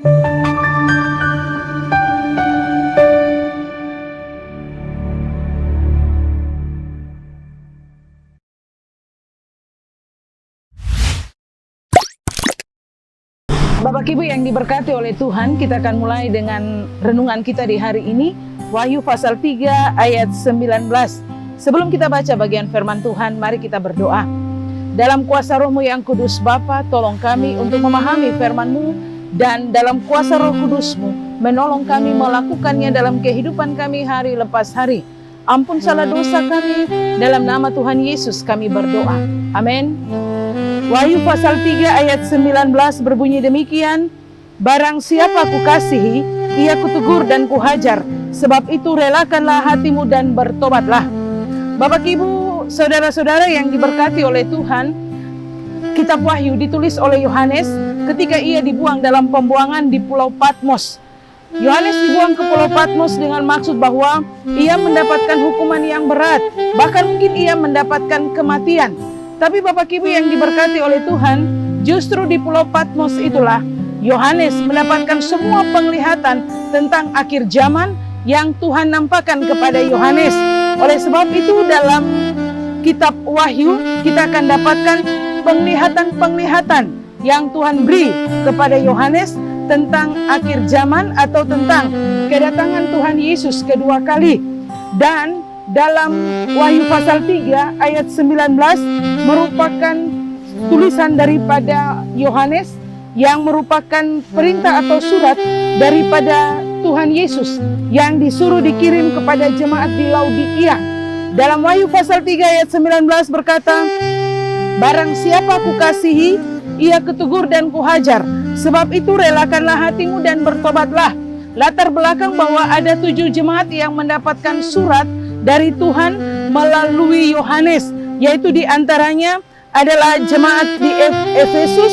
Bapak Ibu yang diberkati oleh Tuhan, kita akan mulai dengan renungan kita di hari ini, Wahyu pasal 3 ayat 19. Sebelum kita baca bagian firman Tuhan, mari kita berdoa. Dalam kuasa Roh-Mu yang kudus Bapa, tolong kami untuk memahami firman-Mu, dan dalam kuasa Roh Kudus-Mu, menolong kami melakukannya dalam kehidupan kami hari lepas hari. Ampun salah dosa kami, dalam nama Tuhan Yesus kami berdoa. Amin. Wahyu pasal 3 ayat 19 berbunyi demikian, barang siapa kukasihi, ia kutegur dan kuhajar, sebab itu relakanlah hatimu dan bertobatlah. Bapak Ibu, saudara-saudara yang diberkati oleh Tuhan, kitab Wahyu ditulis oleh Yohanes ketika ia dibuang dalam pembuangan di Pulau Patmos. Yohanes dibuang ke Pulau Patmos dengan maksud bahwa ia mendapatkan hukuman yang berat, bahkan mungkin ia mendapatkan kematian. Tapi Bapak Ibu yang diberkati oleh Tuhan, justru di Pulau Patmos itulah Yohanes mendapatkan semua penglihatan tentang akhir zaman yang Tuhan nampakkan kepada Yohanes. Oleh sebab itu dalam kitab Wahyu kita akan dapatkan penglihatan-penglihatan yang Tuhan beri kepada Yohanes tentang akhir zaman atau tentang kedatangan Tuhan Yesus kedua kali. Dan dalam Wahyu pasal 3 ayat 19 merupakan tulisan daripada Yohanes yang merupakan perintah atau surat daripada Tuhan Yesus yang disuruh dikirim kepada jemaat di Laodikia. Dalam Wahyu pasal 3 ayat 19 berkata, barang siapa kukasihi, ia kutegur dan kuhajar, sebab itu relakanlah hatimu dan bertobatlah. Latar belakang bahwa ada 7 jemaat yang mendapatkan surat dari Tuhan melalui Yohanes, yaitu diantaranya adalah jemaat di Efesus,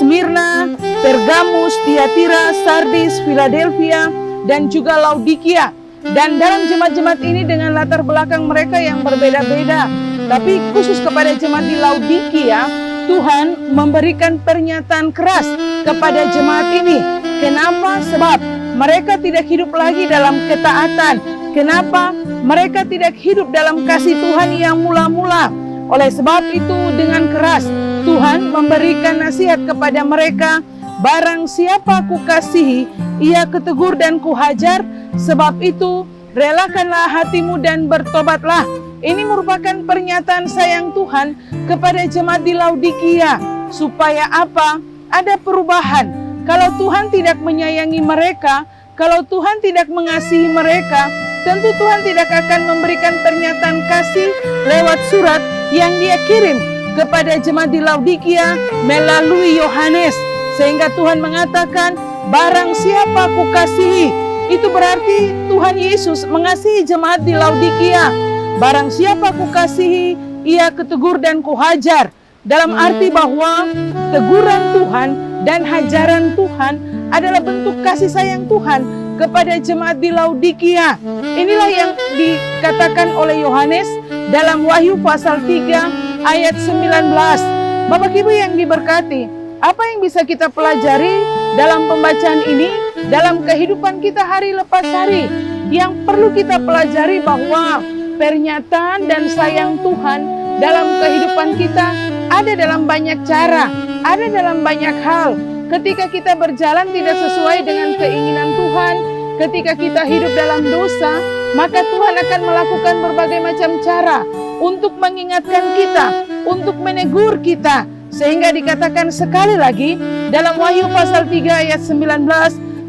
Smyrna, Pergamus, Tiatira, Sardis, Philadelphia, dan juga Laodikia. Dan dalam jemaat-jemaat ini dengan latar belakang mereka yang berbeda-beda, tapi khusus kepada jemaat di Laodikia, Tuhan memberikan pernyataan keras kepada jemaat ini. Kenapa? Sebab mereka tidak hidup lagi dalam ketaatan. Kenapa? Mereka tidak hidup dalam kasih Tuhan yang mula-mula. Oleh sebab itu dengan keras Tuhan memberikan nasihat kepada mereka, barang siapa kukasihi, ia kutegur dan kuhajar, sebab itu relakanlah hatimu dan bertobatlah. Ini merupakan pernyataan sayang Tuhan kepada jemaat di Laodikia. Supaya apa? Ada perubahan. Kalau Tuhan tidak menyayangi mereka, kalau Tuhan tidak mengasihi mereka, tentu Tuhan tidak akan memberikan pernyataan kasih lewat surat yang Dia kirim kepada jemaat di Laodikia melalui Yohanes. Sehingga Tuhan mengatakan, barang siapa kukasihi, itu berarti Tuhan Yesus mengasihi jemaat di Laodikia. Barang siapa kukasihi, ia kutegur dan kuhajar. Dalam arti bahwa teguran Tuhan dan hajaran Tuhan adalah bentuk kasih sayang Tuhan kepada jemaat di Laodikia. Inilah yang dikatakan oleh Yohanes dalam Wahyu pasal 3 ayat 19. Bapak Ibu yang diberkati, apa yang bisa kita pelajari dalam pembacaan ini, dalam kehidupan kita hari lepas hari? Yang perlu kita pelajari bahwa pernyataan dan sayang Tuhan dalam kehidupan kita ada dalam banyak cara, ada dalam banyak hal. Ketika kita berjalan tidak sesuai dengan keinginan Tuhan, ketika kita hidup dalam dosa, maka Tuhan akan melakukan berbagai macam cara untuk mengingatkan kita, untuk menegur kita. Sehingga dikatakan sekali lagi dalam Wahyu pasal 3 ayat 19,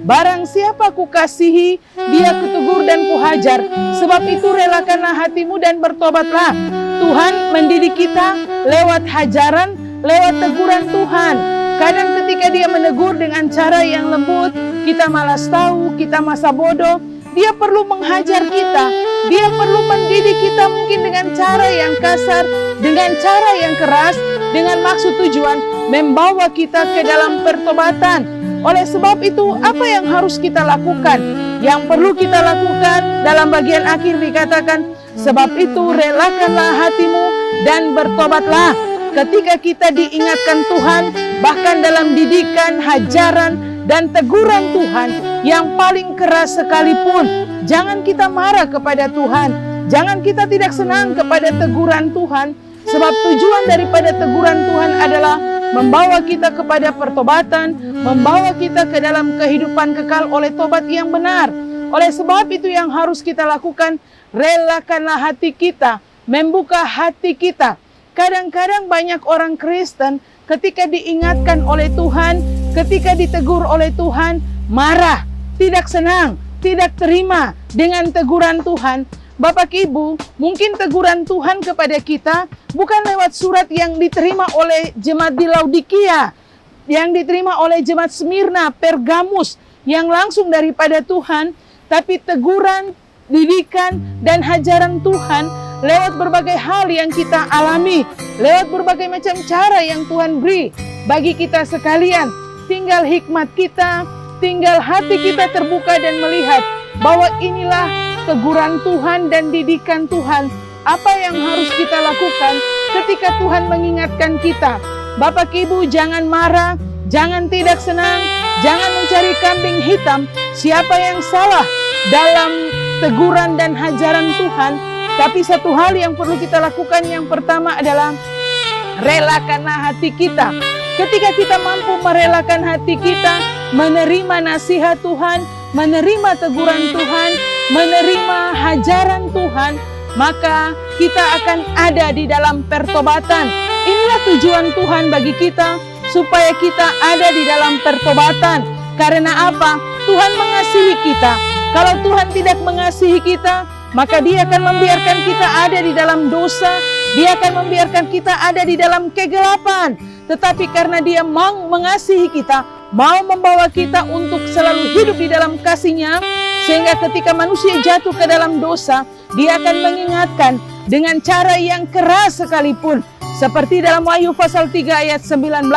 barang siapa kukasihi, dia kutegur dan kuhajar, sebab itu relakanlah hatimu dan bertobatlah. Tuhan mendidik kita lewat hajaran, lewat teguran Tuhan. Kadang ketika Dia menegur dengan cara yang lembut, kita malas tahu, kita masa bodoh. Dia perlu menghajar kita, Dia perlu mendidik kita mungkin dengan cara yang kasar, dengan cara yang keras, dengan maksud tujuan membawa kita ke dalam pertobatan. Oleh sebab itu, apa yang harus kita lakukan? Yang perlu kita lakukan dalam bagian akhir dikatakan, sebab itu relakanlah hatimu dan bertobatlah. Ketika kita diingatkan Tuhan, bahkan dalam didikan, hajaran, dan teguran Tuhan yang paling keras sekalipun. Jangan kita marah kepada Tuhan, jangan kita tidak senang kepada teguran Tuhan, sebab tujuan daripada teguran Tuhan adalah membawa kita kepada pertobatan, membawa kita ke dalam kehidupan kekal oleh tobat yang benar. Oleh sebab itu yang harus kita lakukan, relakanlah hati kita, membuka hati kita. Kadang-kadang banyak orang Kristen ketika diingatkan oleh Tuhan, ketika ditegur oleh Tuhan, marah, tidak senang, tidak terima dengan teguran Tuhan. Bapak Ibu, mungkin teguran Tuhan kepada kita bukan lewat surat yang diterima oleh jemaat di Laodikia, yang diterima oleh jemaat Smyrna, Pergamus, yang langsung daripada Tuhan, tapi teguran, didikan, dan hajaran Tuhan lewat berbagai hal yang kita alami, lewat berbagai macam cara yang Tuhan beri bagi kita sekalian. Tinggal hikmat kita, tinggal hati kita terbuka dan melihat bahwa inilah teguran Tuhan dan didikan Tuhan. Apa yang harus kita lakukan ketika Tuhan mengingatkan kita? Bapak Ibu, jangan marah, jangan tidak senang, jangan mencari kambing hitam. Siapa yang salah dalam teguran dan hajaran Tuhan? Tapi satu hal yang perlu kita lakukan, yang pertama adalah relakanlah hati kita. Ketika kita mampu merelakan hati kita, menerima nasihat Tuhan, menerima teguran Tuhan, menerima hajaran Tuhan, maka kita akan ada di dalam pertobatan. Inilah tujuan Tuhan bagi kita, supaya kita ada di dalam pertobatan. Karena apa? Tuhan mengasihi kita. Kalau Tuhan tidak mengasihi kita, maka Dia akan membiarkan kita ada di dalam dosa, Dia akan membiarkan kita ada di dalam kegelapan. Tetapi karena Dia mau mengasihi kita, mau membawa kita untuk selalu hidup di dalam kasih-Nya, sehingga ketika manusia jatuh ke dalam dosa, Dia akan mengingatkan dengan cara yang keras sekalipun. Seperti dalam Wahyu pasal 3 ayat 19,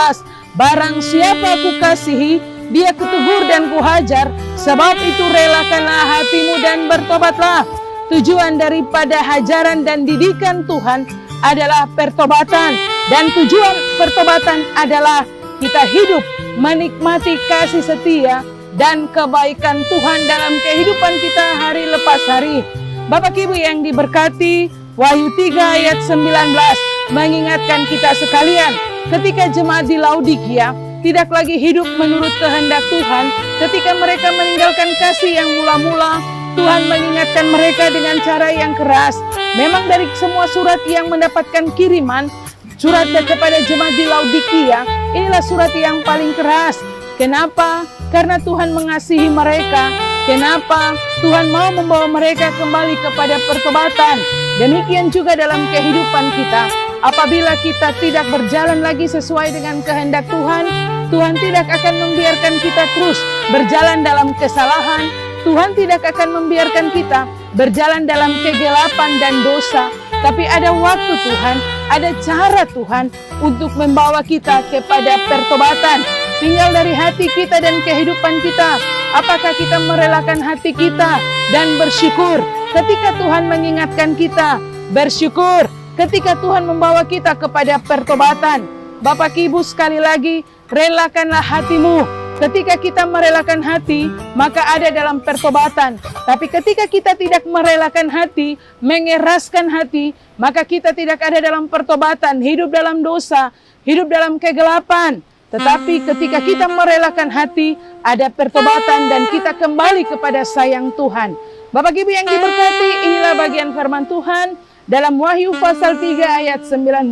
barang siapa Aku kasihi, dia kutegur dan kuhajar, sebab itu relakanlah hatimu dan bertobatlah. Tujuan daripada hajaran dan didikan Tuhan adalah pertobatan. Dan tujuan pertobatan adalah kita hidup menikmati kasih setia dan kebaikan Tuhan dalam kehidupan kita hari lepas hari. Bapak Ibu yang diberkati, Wahyu 3 ayat 19 mengingatkan kita sekalian, ketika jemaat di Laodikia tidak lagi hidup menurut kehendak Tuhan, ketika mereka meninggalkan kasih yang mula-mula, Tuhan mengingatkan mereka dengan cara yang keras. Memang dari semua surat yang mendapatkan kiriman, surat kepada jemaat di Laodikia, inilah surat yang paling keras. Kenapa? Karena Tuhan mengasihi mereka. Kenapa? Tuhan mau membawa mereka kembali kepada pertobatan. Demikian juga dalam kehidupan kita. Apabila kita tidak berjalan lagi sesuai dengan kehendak Tuhan, Tuhan tidak akan membiarkan kita terus berjalan dalam kesalahan. Tuhan tidak akan membiarkan kita berjalan dalam kegelapan dan dosa. Tapi ada waktu Tuhan, ada cara Tuhan untuk membawa kita kepada pertobatan. Tinggal dari hati kita dan kehidupan kita. Apakah kita merelakan hati kita dan bersyukur ketika Tuhan mengingatkan kita? Bersyukur ketika Tuhan membawa kita kepada pertobatan. Bapak Ibu, sekali lagi, relakanlah hatimu. Ketika kita merelakan hati, maka ada dalam pertobatan. Tapi ketika kita tidak merelakan hati, mengeraskan hati, maka kita tidak ada dalam pertobatan, hidup dalam dosa, hidup dalam kegelapan. Tetapi ketika kita merelakan hati, ada pertobatan dan kita kembali kepada sayang Tuhan. Bapak Ibu yang diberkati, inilah bagian firman Tuhan dalam Wahyu pasal 3 ayat 19.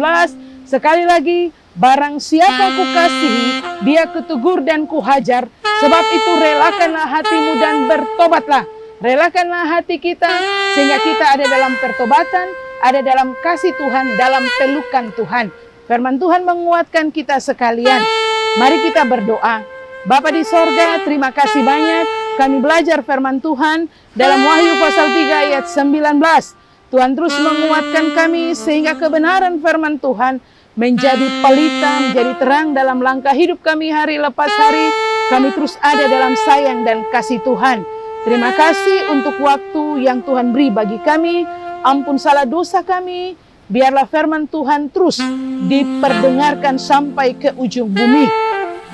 Sekali lagi, barang siapa kukasihi, dia kutegur dan kuhajar, sebab itu relakanlah hatimu dan bertobatlah. Relakanlah hati kita, sehingga kita ada dalam pertobatan, ada dalam kasih Tuhan, dalam pelukan Tuhan. Firman Tuhan menguatkan kita sekalian. Mari kita berdoa. Bapa di sorga, terima kasih banyak. Kami belajar firman Tuhan dalam Wahyu pasal 3 ayat 19. Tuhan terus menguatkan kami sehingga kebenaran firman Tuhan menjadi pelita, menjadi terang dalam langkah hidup kami hari lepas hari. Kami terus ada dalam sayang dan kasih Tuhan. Terima kasih untuk waktu yang Tuhan beri bagi kami. Ampun salah dosa kami. Biarlah firman Tuhan terus diperdengarkan sampai ke ujung bumi.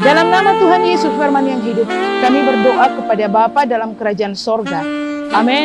Dalam nama Tuhan Yesus firman yang hidup, kami berdoa kepada Bapa dalam kerajaan sorga. Amin.